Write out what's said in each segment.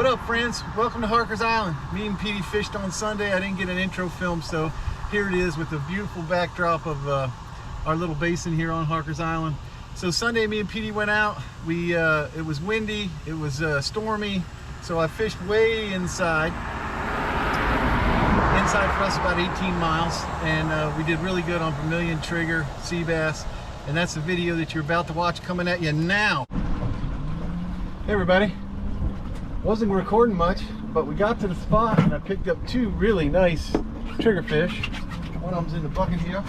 What up, friends? Welcome to Harker's Island. Me and Petey fished on Sunday. I didn't get an intro film, so here it is with the beautiful backdrop of our little basin here on Harker's Island. So Sunday, me and Petey went out. It was windy, it was stormy, so I fished way inside. Inside for us about 18 miles, and we did really good on vermilion, trigger, sea bass, and that's the video that you're about to watch coming at you now. Hey everybody. Wasn't recording much, but we got to the spot and I picked up two really nice triggerfish. One of them's in the bucket here.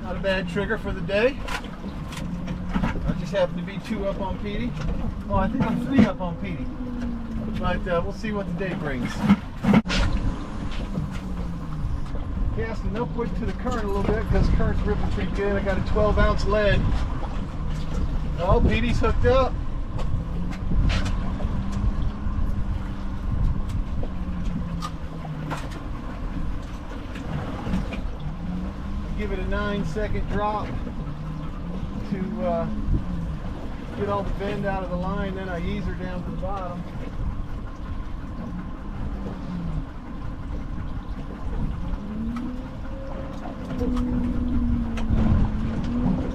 Not a bad trigger for the day. I just happened to be 2 up on Petey. Oh, I think I'm 3 up on Petey. But we'll see what the day brings. Casting upward to the current a little bit because the current's ripping pretty good. I got a 12-ounce lead. Oh, Petey's hooked up. Give it a 9-second drop to get all the bend out of the line, then I ease her down to the bottom.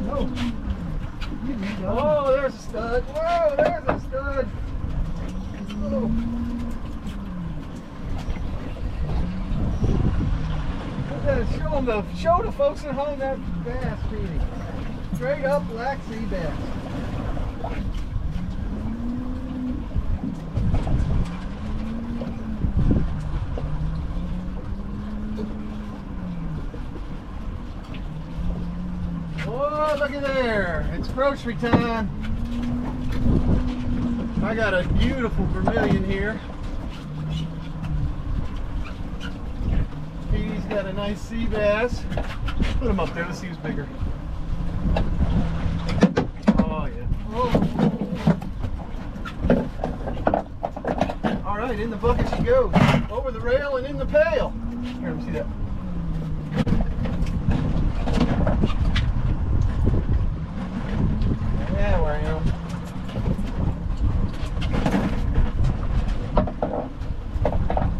No. Oh, there's a stud. Whoa, there's a stud. Oh. Show the folks at home that bass feeding. Straight up black sea bass. Oh, look at there. It's grocery time. I got a beautiful vermilion here. Petey's got a nice sea bass. Put him up there, let's see who's bigger. Oh, yeah. Oh. All right, in the bucket she goes. Over the rail and in the pail. Here, let me see that. Yeah, where I am.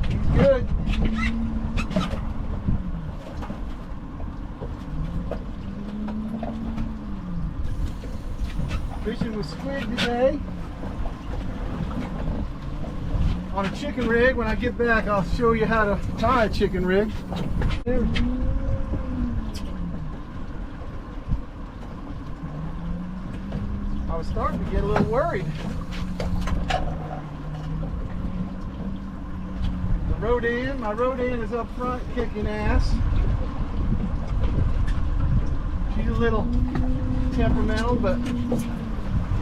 He's good. Fishing with squid today. On a chicken rig. When I get back, I'll show you how to tie a chicken rig. There. I was starting to get a little worried. My Rodan is up front kicking ass. She's a little temperamental, but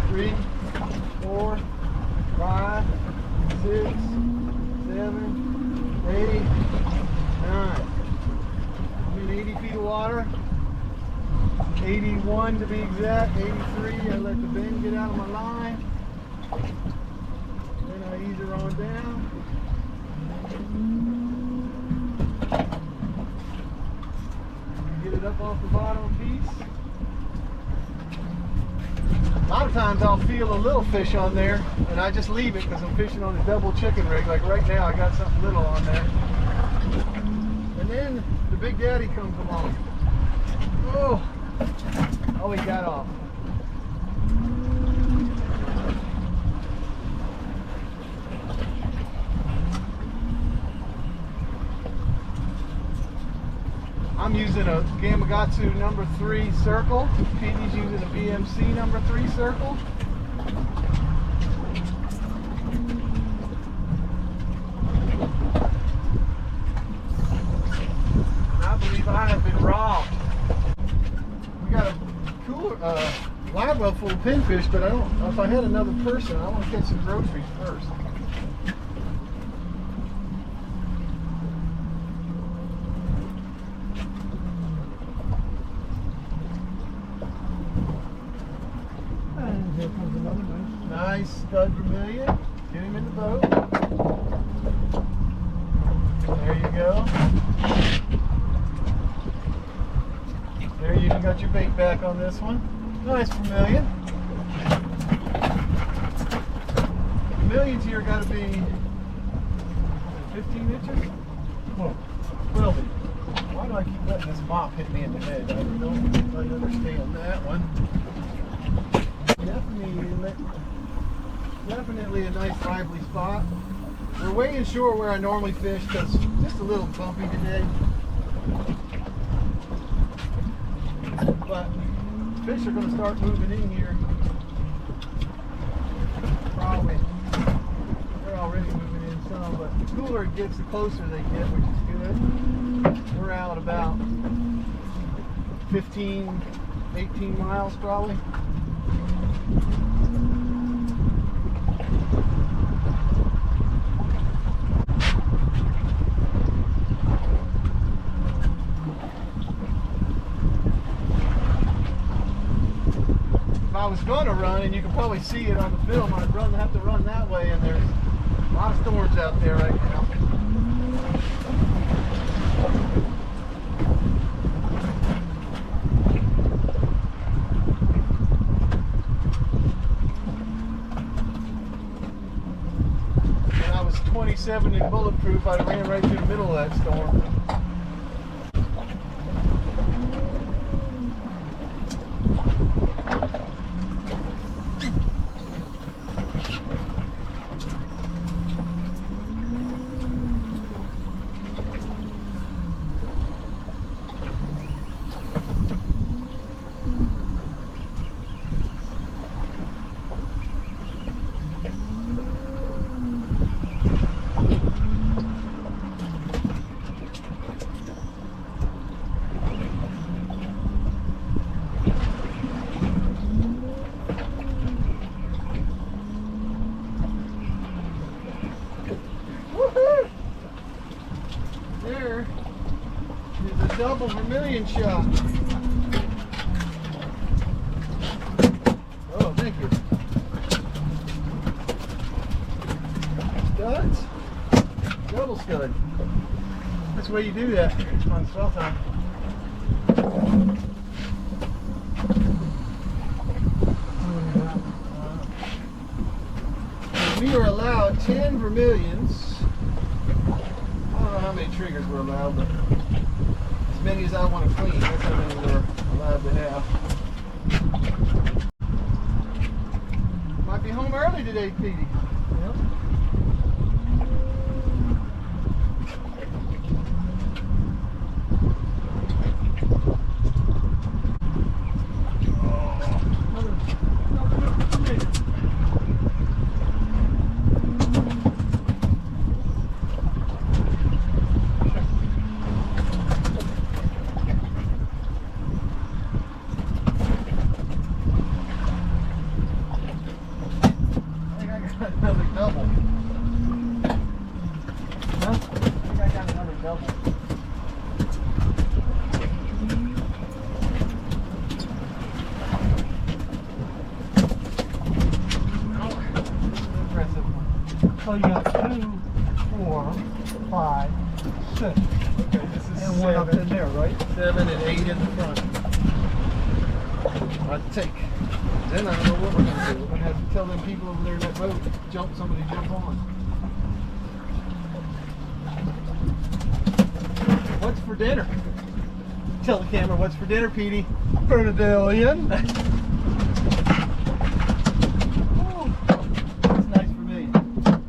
3, 4, 5, 6, 7, 8, 9. I'm in 80 feet of water. 81 to be exact, 83. I let the bend get out of my line. Then I ease her on down. Get it up off the bottom piece. A lot of times I'll feel a little fish on there and I just leave it because I'm fishing on a double chicken rig. Like right now I got something little on there. And then the Big Daddy comes along. Oh, he got off. I'm using a Gamakatsu number 3 circle. Petey's using a BMC number 3 circle. And I believe I have been robbed. We got a cooler, live well full of pinfish, but I don't know if I had another person. I want to catch some groceries first. And here comes another nice stud vermilion. Get him in the boat. There you go. There you got your bait back on this one. Nice vermilion. trigger got to be 15 inches? 12 inches. Why do I keep letting this mop hit me in the head? I don't quite understand that one. Definitely a nice lively spot. We're way inshore where I normally fish because just a little bumpy today. But fish are going to start moving in here. Probably. They're already moving in some, but the cooler it gets, the closer they get, which is good. We're out about 15, 18 miles probably. If I was going to run, and you can probably see it on the film, I'd have to run that way, and there's a lot of storms out there right now. When I was 27 and bulletproof, I ran right through the middle of that storm. There is a double vermilion shot. Oh, thank you. Studs. Double stud. That's the way you do that on swell time. We are allowed 10 vermilions. I don't know how many triggers we're allowed, but as many as I want to clean, that's how many we're allowed to have. Might be home early today, Petey. Yep. Another double. Huh? I think I got another double. Oh, impressive one. So you got 2, 4, 5, 6. Okay, this is And one up in there, right? 7 and 8 in the front. I'll take. Then I don't know what we're going to do. We're going to have to tell them people over there in that boat, somebody jump on. What's for dinner? Tell the camera what's for dinner, Petey. Vermillion. That's nice vermilion.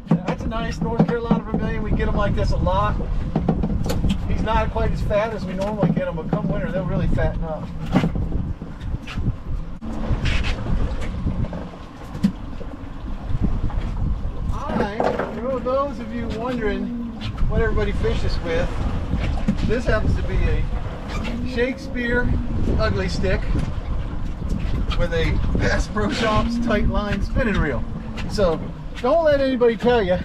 That's a nice North Carolina vermilion. We get them like this a lot. He's not quite as fat as we normally get them, but come winter, they'll really fatten up. For those of you wondering what everybody fishes with, this happens to be a Shakespeare ugly stick with a Bass Pro Shops tight line spinning reel. So don't let anybody tell you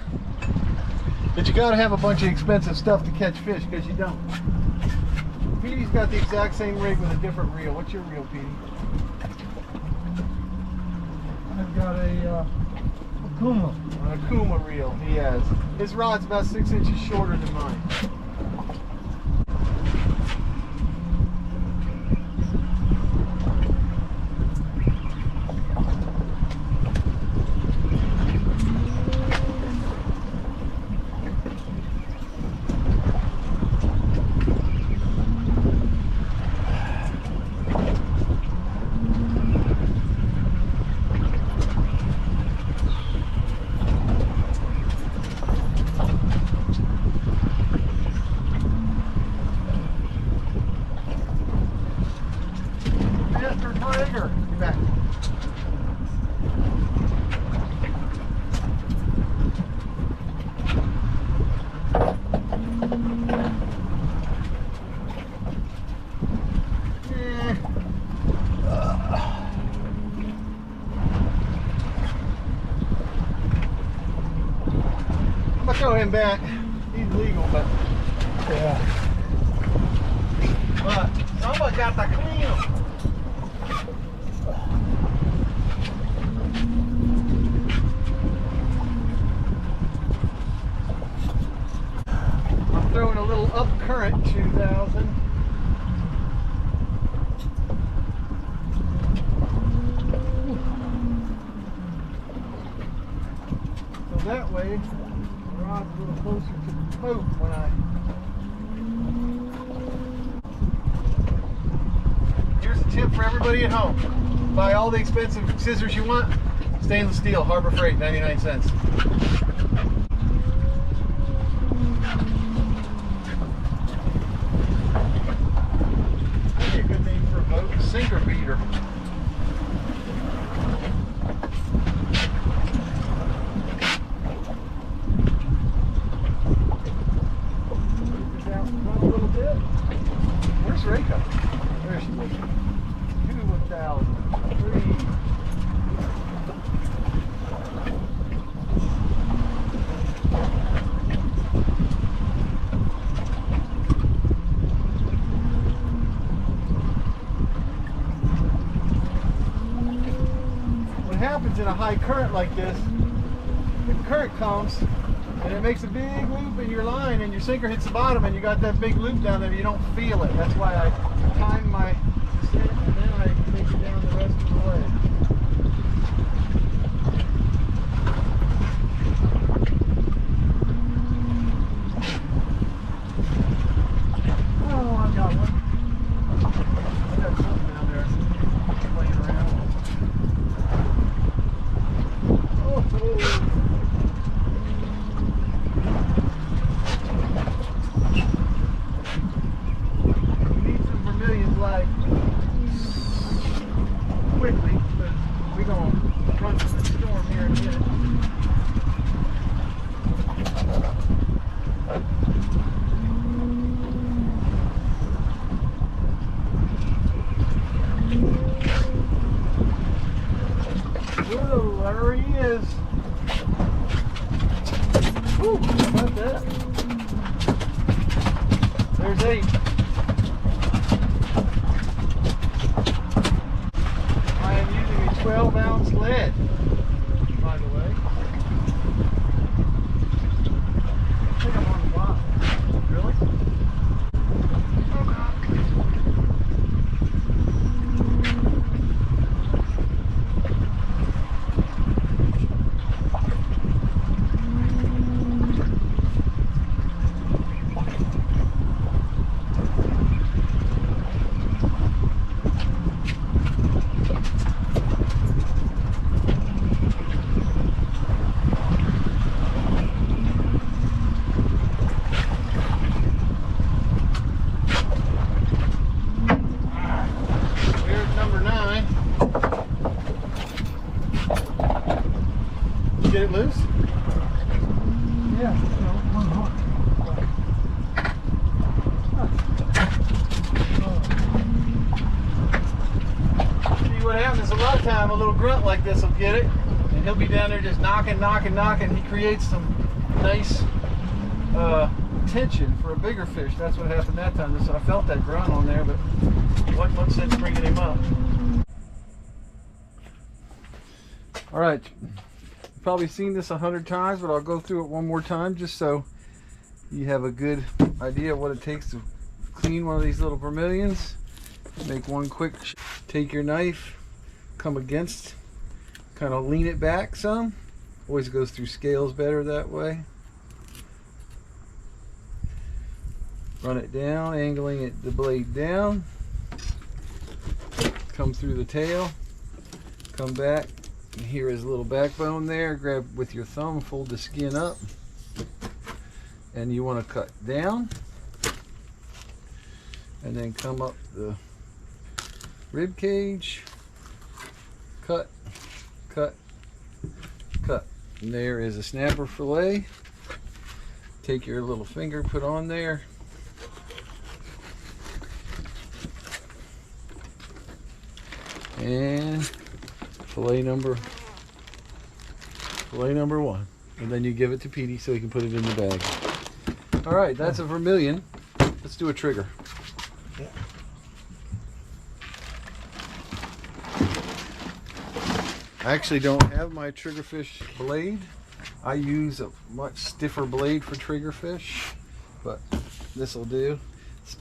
that you got to have a bunch of expensive stuff to catch fish, because you don't. Petey's got the exact same rig with a different reel. What's your reel, Petey? I've got a Kuma. A Kuma reel he has. His rod's about 6 inches shorter than mine. show him back. He's legal, but Yeah. somebody got to clean him. I'm throwing a little up current 2000. So that way, the rod's a little closer to the boat when I. Here's a tip for everybody at home. Buy all the expensive scissors you want. Stainless steel, Harbor Freight, 99 cents. That'd be a good name for a boat, sinker beater. Move this out front a little bit. Where's Reka? There she is. 2,000, 3. What happens in a high current like this, the current comes and it makes a big loop in your line and your sinker hits the bottom and you got that big loop down there, you don't feel it. That's why I time my descent and then I take it down the rest of the way. Oh, I got one. I got something down there playing around. Oh. We need some vermilion like quickly, but we're gonna run from the storm here in a minute. Whoa, there he is. Whew, how about that? There's 8. I am using a 12-ounce lead, by the way. I think I'm on the bottom. Really? Here's number 9. Get it loose? Yeah. One hook. See what happens a lot of time, a little grunt like this will get it, and he'll be down there just knocking. He creates some nice tension for a bigger fish. That's what happened that time. So I felt that grunt on there, but wasn't much sense bringing him up. All right, you've probably seen this 100 times, but I'll go through it one more time just so you have a good idea of what it takes to clean one of these little vermilions. Make one quick, take your knife, come against, kind of lean it back some. Always goes through scales better that way. Run it down, angling it, the blade down. Come through the tail, come back. And here is a little backbone there. Grab with your thumb, fold the skin up. And you want to cut down. And then come up the rib cage. Cut, cut, cut. And there is a snapper fillet. Take your little finger, put on there. And fillet number 1. And then you give it to Petey so he can put it in the bag. All right, that's a vermilion. Let's do a trigger. Yeah. I actually don't have my triggerfish blade. I use a much stiffer blade for triggerfish, but this will do.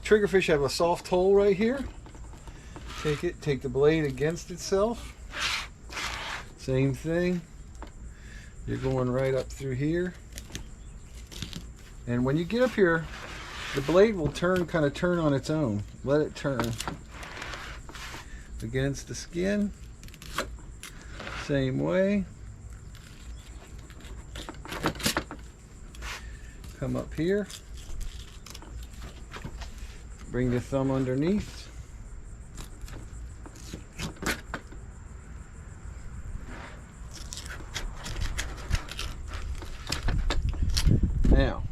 Triggerfish have a soft hole right here. Take the blade against itself. Same thing. You're going right up through here. And when you get up here, the blade will kind of turn on its own. Let it turn against the skin. Same way. Come up here. Bring the thumb underneath. Now,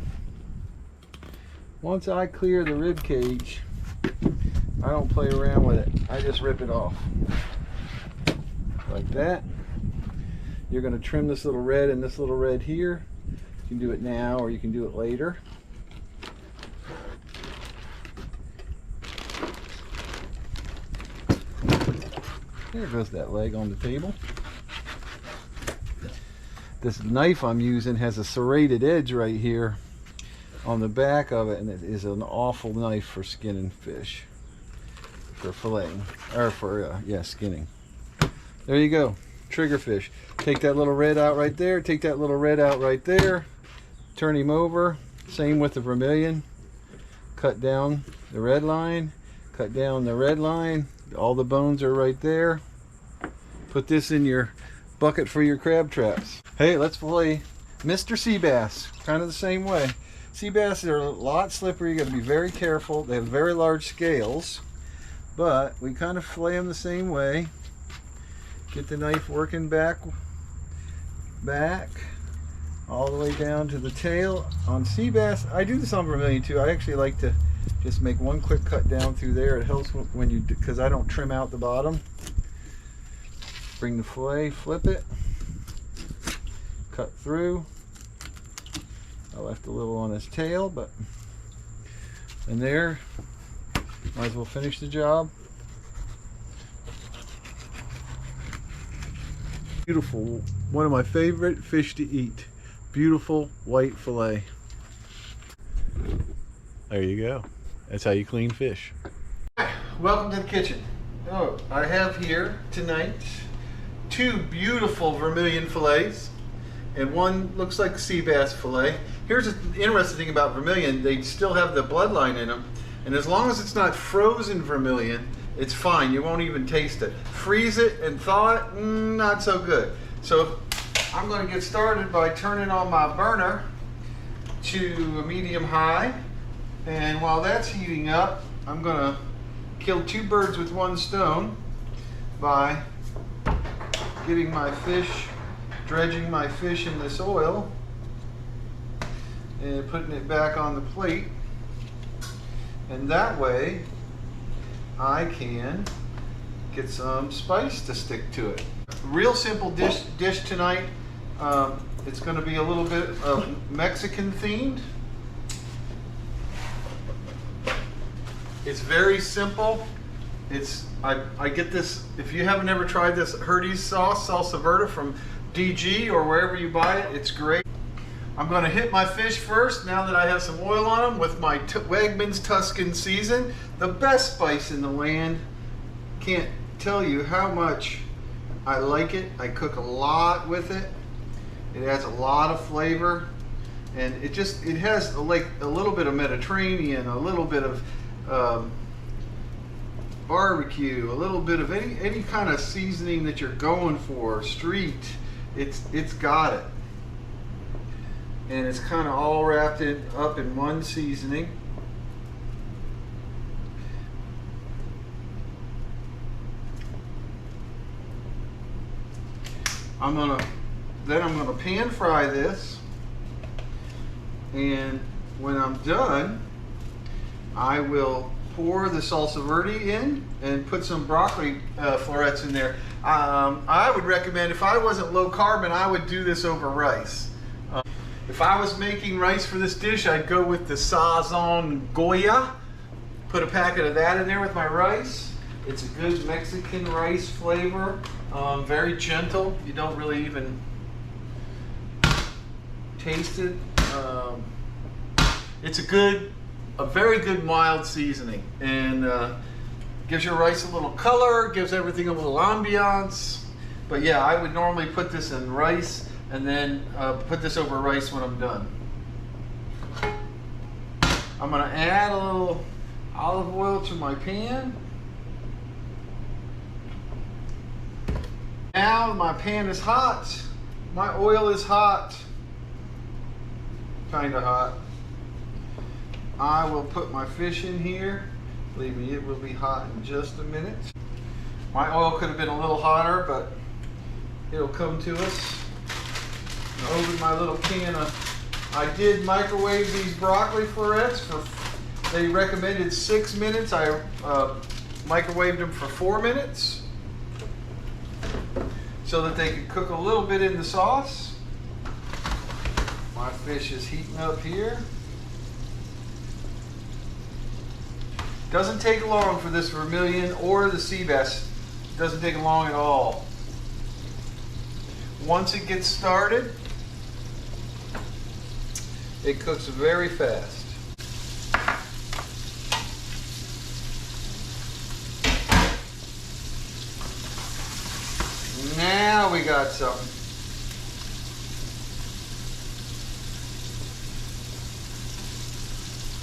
once I clear the rib cage, I don't play around with it. I just rip it off. Like that. You're going to trim this little red and this little red here. You can do it now or you can do it later. There goes that leg on the table. This knife I'm using has a serrated edge right here on the back of it, and it is an awful knife for skinning fish, for filleting, or for skinning. There you go, triggerfish. Take that little red out right there, take that little red out right there, turn him over. Same with the vermilion. Cut down the red line, cut down the red line. All the bones are right there. Put this in your bucket for your crab traps. Hey, let's fillet Mr. Sea Bass. Kind of the same way. Sea bass are a lot slippery. You got to be very careful. They have very large scales, but we kind of fillet them the same way. Get the knife working back, all the way down to the tail. On sea bass, I do this on vermilion too. I actually like to just make one quick cut down through there. It helps when you, because I don't trim out the bottom. Bring the fillet, flip it, cut through. I left a little on his tail, but and there, might as well finish the job. Beautiful, one of my favorite fish to eat. Beautiful white fillet. There you go. That's how you clean fish. Welcome to the kitchen. Oh, I have here tonight 2 beautiful vermilion fillets, and one looks like sea bass fillet. Here's the interesting thing about vermilion: they still have the bloodline in them, and as long as it's not frozen vermilion, it's fine. You won't even taste it. Freeze it and thaw it, not so good. So I'm going to get started by turning on my burner to a medium high, and while that's heating up, I'm going to kill 2 birds with 1 stone by getting my fish, dredging my fish in this oil and putting it back on the plate, and that way I can get some spice to stick to it. Real simple dish tonight. It's going to be a little bit of Mexican themed. It's very simple. I get this, if you haven't ever tried this Verde's sauce, Salsa Verde from DG or wherever you buy it, it's great. I'm going to hit my fish first, now that I have some oil on them, with my Wegmans Tuscan season, the best spice in the land. Can't tell you how much I like it. I cook a lot with it. It adds a lot of flavor, and it has like a little bit of Mediterranean, a little bit of barbecue, a little bit of any kind of seasoning that you're going for, street. It's got it, and it's kind of all wrapped up in one seasoning. I'm gonna pan fry this, and when I'm done, I will pour the salsa verde in and put some broccoli florets in there. I would recommend, if I wasn't low carb, I would do this over rice. If I was making rice for this dish, I'd go with the Sazon Goya. Put a packet of that in there with my rice. It's a good Mexican rice flavor, very gentle. You don't really even taste it. It's a very good mild seasoning, and gives your rice a little color, gives everything a little ambiance. But yeah, I would normally put this in rice and then put this over rice when I'm done. I'm gonna add a little olive oil to my pan. Now my pan is hot. My oil is hot. Kinda hot. I will put my fish in here. Believe me, it will be hot in just a minute. My oil could have been a little hotter, but it'll come to us. I'll open my little can of, I did microwave these broccoli florets they recommended 6 minutes. I microwaved them for 4 minutes so that they could cook a little bit in the sauce. My fish is heating up here. Doesn't take long for this vermilion or the sea bass. Doesn't take long at all. Once it gets started, it cooks very fast. Now we got something.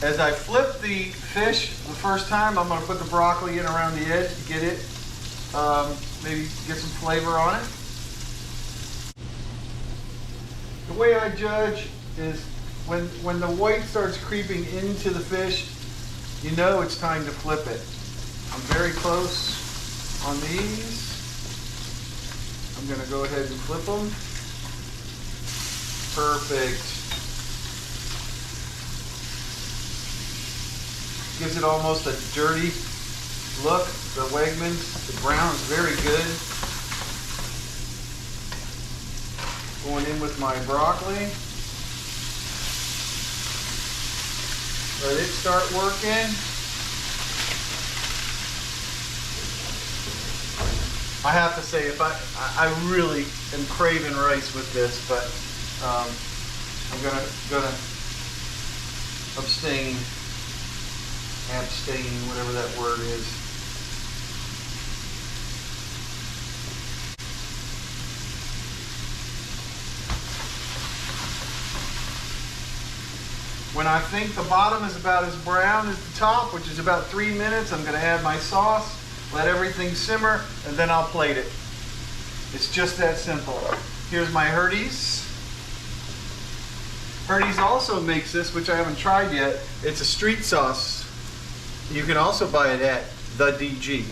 As I flip the fish the first time, I'm going to put the broccoli in around the edge to get it, maybe get some flavor on it. The way I judge is when the white starts creeping into the fish, you know it's time to flip it. I'm very close on these. I'm going to go ahead and flip them. Perfect. Gives it almost a dirty look. The Wegmans, the brown is very good. Going in with my broccoli. Let it start working. I have to say, if I really am craving rice with this, but I'm gonna abstain, whatever that word is. When I think the bottom is about as brown as the top, which is about 3 minutes, I'm going to add my sauce, let everything simmer, and then I'll plate it. It's just that simple. Here's my Verde's. Verde's also makes this, which I haven't tried yet. It's a street sauce. You can also buy it at the DG.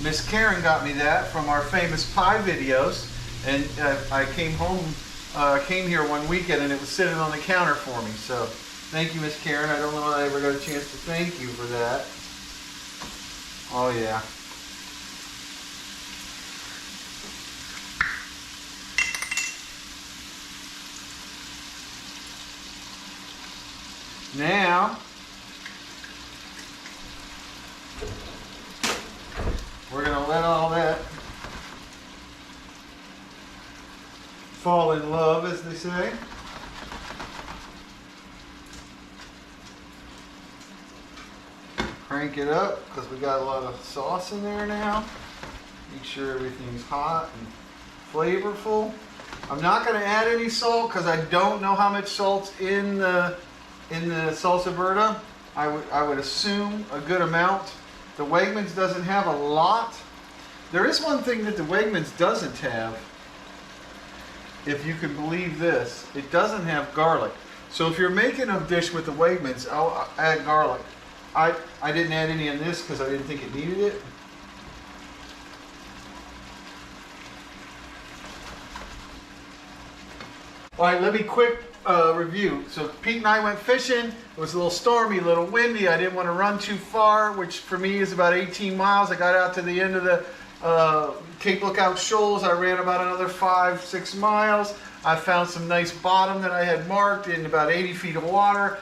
Miss Karen got me that from our famous pie videos, and I came here one weekend and it was sitting on the counter for me. So thank you, Miss Karen. I don't know if I ever got a chance to thank you for that. Oh yeah. Now we're going to let all that fall in love, as they say. Crank it up because we got a lot of sauce in there now. Make sure everything's hot and flavorful. I'm not going to add any salt because I don't know how much salt's in the salsa verde. I would assume a good amount. The Wegmans doesn't have a lot. There is one thing that the Wegmans doesn't have, if you can believe this. It doesn't have garlic. So if you're making a dish with the Wegmans, I'll add garlic. I didn't add any in this because I didn't think it needed it. All right, let me quick review. So Pete and I went fishing. It was a little stormy, a little windy. I didn't want to run too far, which for me is about 18 miles. I got out to the end of the Cape Lookout Shoals. I ran about another 5-6 miles. I found some nice bottom that I had marked in about 80 feet of water.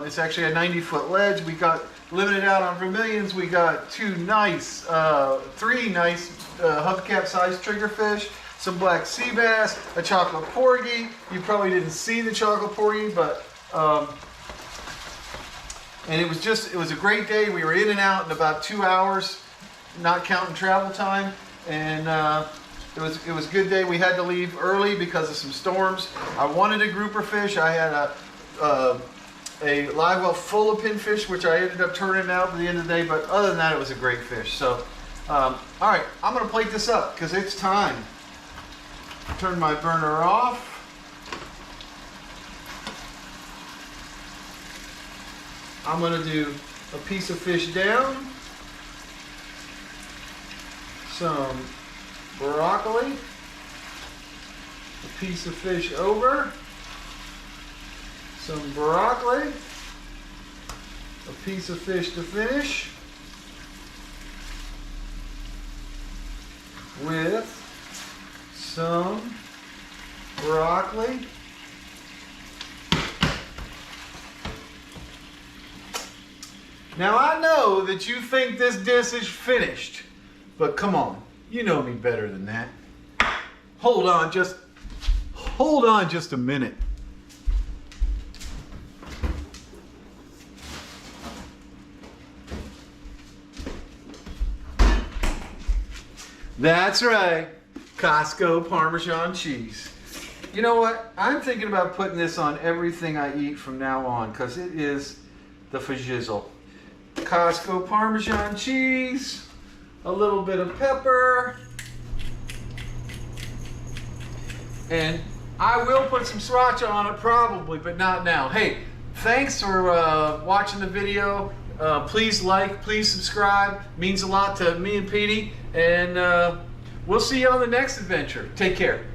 It's actually a 90-foot ledge. We got limited out on vermilions. We got three nice hubcap-sized triggerfish, some black sea bass, a chocolate porgy. You probably didn't see the chocolate porgy, but and it was a great day. We were in and out in about 2 hours, not counting travel time, and it was a good day. We had to leave early because of some storms. I wanted a grouper fish. I had a live well full of pinfish, which I ended up turning out at the end of the day, but other than that, it was a great fish. So, all right, I'm gonna plate this up because it's time. Turn my burner off. I'm gonna do a piece of fish down, some broccoli, a piece of fish over, some broccoli, a piece of fish to finish, with some broccoli, now I know that you think this dish is finished, but come on, you know me better than that. Hold on just a minute. That's right, Costco Parmesan cheese. You know what? I'm thinking about putting this on everything I eat from now on because it is the fajizzle. Costco Parmesan cheese, a little bit of pepper, and I will put some sriracha on it probably, but not now. Hey, thanks for watching the video. Please like, please subscribe. Means a lot to me and Petey. And we'll see you on the next adventure. Take care.